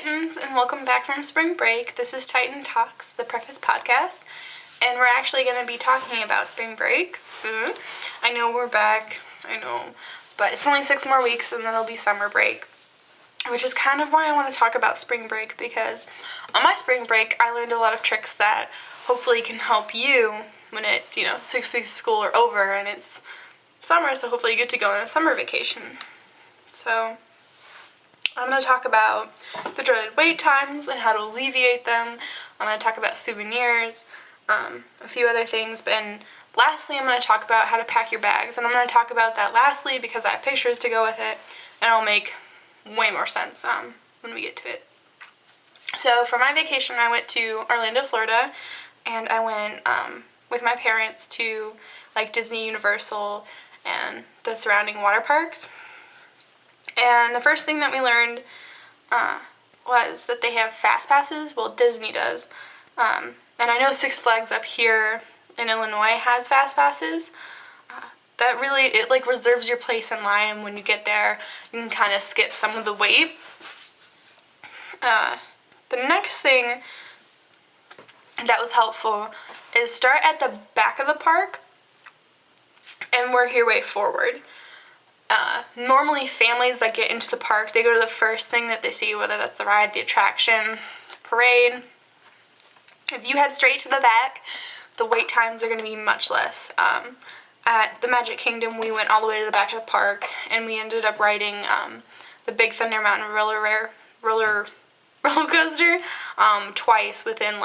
Titans, and welcome back from spring break. This is Titan Talks, the Preface podcast, and we're actually going to be talking about spring break. I know we're back, but it's only 6 more weeks and then it'll be summer break, which is kind of why I want to talk about spring break, because on my spring break I learned a lot of tricks that hopefully can help you when it's, 6 weeks of school are over and it's summer, so hopefully you get to go on a summer vacation. So I'm going to talk about the dreaded wait times and how to alleviate them. I'm going to talk about souvenirs, a few other things, and lastly I'm going to talk about how to pack your bags. And I'm going to talk about that lastly because I have pictures to go with it, and it'll make way more sense when we get to it. So for my vacation I went to Orlando, Florida, and I went with my parents to Disney, Universal, and the surrounding water parks. And the first thing that we learned was that they have fast passes. Well, Disney does. And I know Six Flags up here in Illinois has fast passes. That really, it reserves your place in line, and when you get there, you can kind of skip some of the wait. The next thing that was helpful is start at the back of the park and work your way forward. Normally families that get into the park, they go to the first thing that they see, whether that's the ride, the attraction, the parade. If you head straight to the back, the wait times are going to be much less. At the Magic Kingdom, we went all the way to the back of the park, and we ended up riding the Big Thunder Mountain roller coaster twice within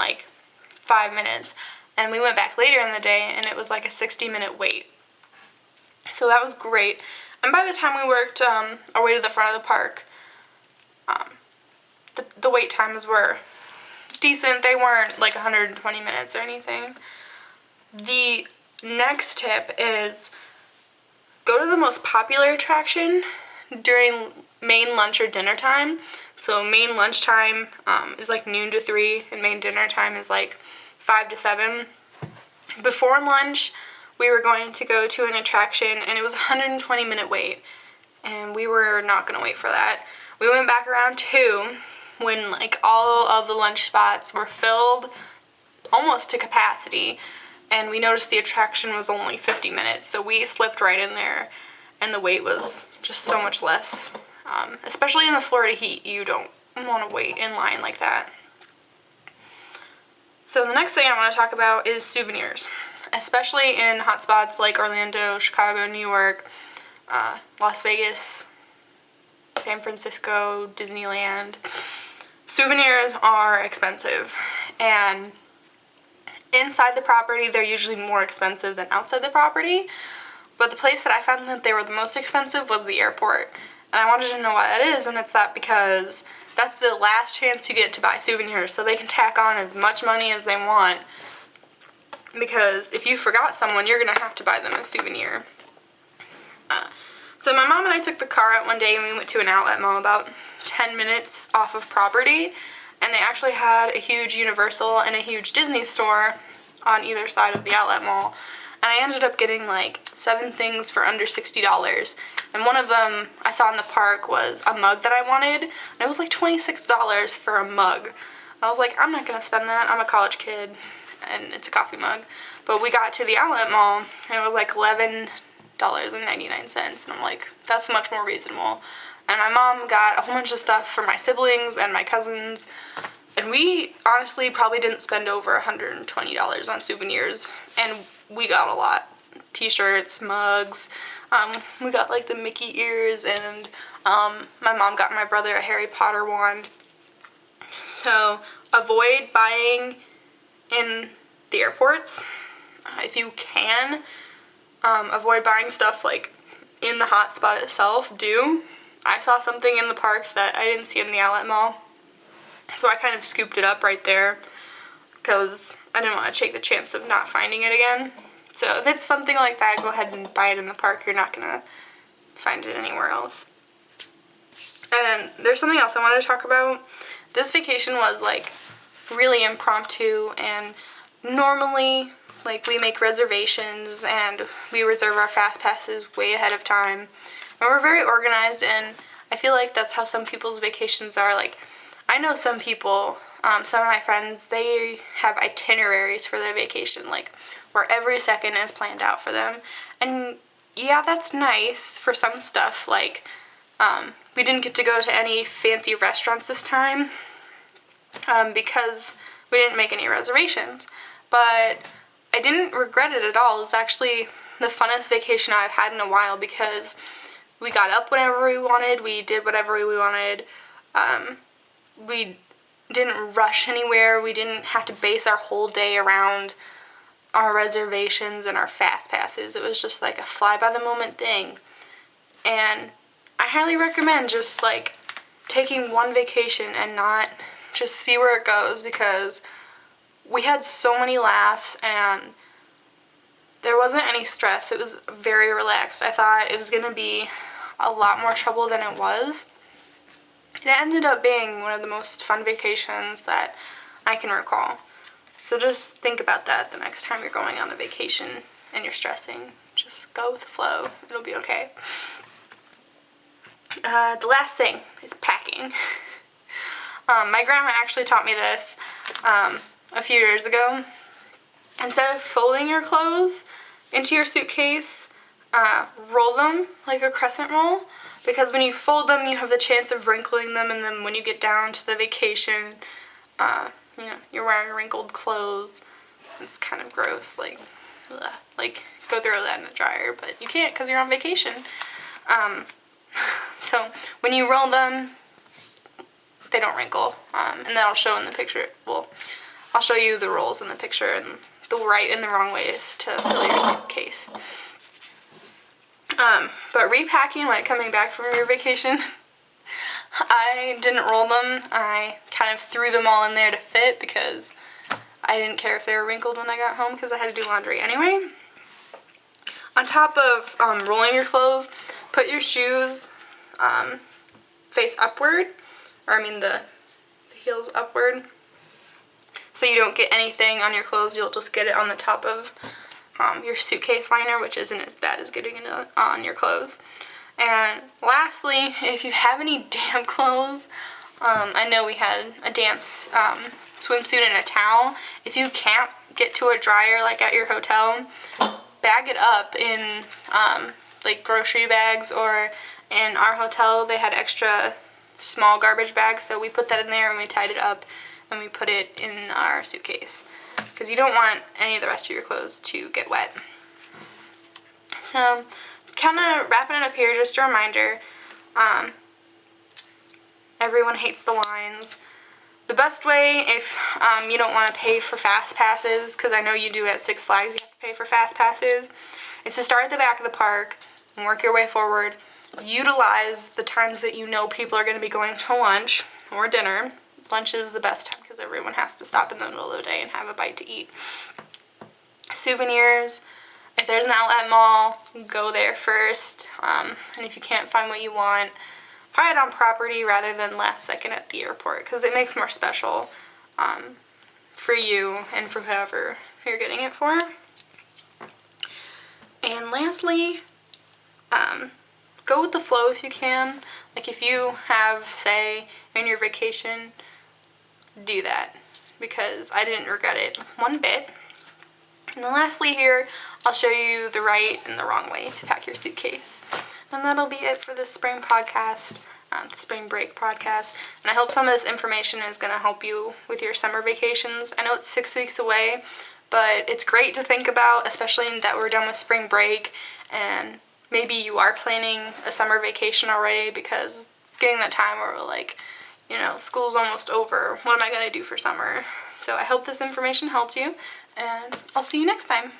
5 minutes. And we went back later in the day, and it was a 60-minute wait. So that was great. And by the time we worked our way to the front of the park, the wait times were decent. They weren't 120 minutes or anything. The next tip is go to the most popular attraction during main lunch or dinner time. So main lunch time is noon to 3, and main dinner time is 5 to 7. Before lunch, we were going to go to an attraction, and it was a 120-minute wait, and we were not going to wait for that. We went back around 2 when all of the lunch spots were filled almost to capacity, and we noticed the attraction was only 50 minutes, so we slipped right in there, and the wait was just so much less. Especially in the Florida heat, you don't want to wait in line like that. So the next thing I want to talk about is souvenirs, especially in hotspots like Orlando, Chicago, New York, Las Vegas, San Francisco, Disneyland. Souvenirs are expensive, and inside the property they're usually more expensive than outside the property, but the place that I found that they were the most expensive was the airport, and I wanted to know why that is, and it's that because that's the last chance you get to buy souvenirs, so they can tack on as much money as they want. Because if you forgot someone, you're going to have to buy them a souvenir. So my mom and I took the car out one day, and we went to an outlet mall about 10 minutes off of property. And they actually had a huge Universal and a huge Disney store on either side of the outlet mall. And I ended up getting 7 things for under $60. And one of them I saw in the park was a mug that I wanted. And it was $26 for a mug. I was like, I'm not going to spend that. I'm a college kid, and it's a coffee mug. But we got to the outlet mall, and it was $11.99, and I'm like, that's much more reasonable. And my mom got a whole bunch of stuff for my siblings and my cousins, and we honestly probably didn't spend over $120 on souvenirs, and we got a lot. T-shirts, mugs, we got the Mickey ears, and my mom got my brother a Harry Potter wand. So avoid buying in the airports if you can. Avoid buying stuff in the hotspot itself. I saw something in the parks that I didn't see in the outlet mall, so I kind of scooped it up right there because I didn't want to take the chance of not finding it again. So if it's something like that, go ahead and buy it in the park. You're not gonna find it anywhere else. And there's something else I wanted to talk about. This vacation was really impromptu, and normally we make reservations and we reserve our fast passes way ahead of time, and we're very organized, and I feel like that's how some people's vacations are. I know some people, some of my friends, they have itineraries for their vacation, like where every second is planned out for them. And yeah, that's nice for some stuff. Like, we didn't get to go to any fancy restaurants this time because we didn't make any reservations. But I didn't regret it at all. It was actually the funnest vacation I've had in a while because we got up whenever we wanted, we did whatever we wanted, we didn't rush anywhere, we didn't have to base our whole day around our reservations and our fast passes. It was just like a fly-by-the-moment thing. And I highly recommend just like taking one vacation and not just see where it goes, because we had so many laughs and there wasn't any stress. It was very relaxed. I thought it was going to be a lot more trouble than it was. It ended up being one of the most fun vacations that I can recall. So just think about that the next time you're going on a vacation and you're stressing. Just go with the flow. It'll be okay. The last thing is packing. My grandma actually taught me this a few years ago. Instead of folding your clothes into your suitcase, roll them like a crescent roll, because when you fold them you have the chance of wrinkling them, and then when you get down to the vacation, you're wearing wrinkled clothes. It's kind of gross, like go throw that in the dryer, but you can't because you're on vacation. So when you roll them, they don't wrinkle, and that'll show in the picture. Well, I'll show you the rolls in the picture and the right and the wrong ways to fill your suitcase. But repacking, like coming back from your vacation, I didn't roll them. I kind of threw them all in there to fit because I didn't care if they were wrinkled when I got home because I had to do laundry anyway. On top of rolling your clothes, put your shoes face upward, or the heels upward, so you don't get anything on your clothes. You'll just get it on the top of your suitcase liner, which isn't as bad as getting it on your clothes. And lastly, if you have any damp clothes, I know we had a damp swimsuit and a towel. If you can't get to a dryer like at your hotel, bag it up in like grocery bags, or in our hotel they had extra small garbage bags, so we put that in there and we tied it up and we put it in our suitcase, because you don't want any of the rest of your clothes to get wet. So kind of wrapping it up here, just a reminder, everyone hates the lines. The best way, if you don't want to pay for fast passes, because I know you do at Six Flags, you have to pay for fast passes, is to start at the back of the park and work your way forward. Utilize the times that you know people are going to be going to lunch or dinner. Lunch is the best time because everyone has to stop in the middle of the day and have a bite to eat. Souvenirs, if there's an outlet mall, go there first. And if you can't find what you want, buy it on property rather than last second at the airport, because it makes more special for you and for whoever you're getting it for. And lastly, go with the flow if you can. Like if you have, say, in your vacation, do that, because I didn't regret it one bit. And then lastly here, I'll show you the right and the wrong way to pack your suitcase. And that'll be it for this spring podcast, the spring break podcast. And I hope some of this information is going to help you with your summer vacations. I know it's 6 weeks away, but it's great to think about, especially that we're done with spring break, and maybe you are planning a summer vacation already, because it's getting that time where we're like, school's almost over. What am I going to do for summer? So I hope this information helped you, and I'll see you next time.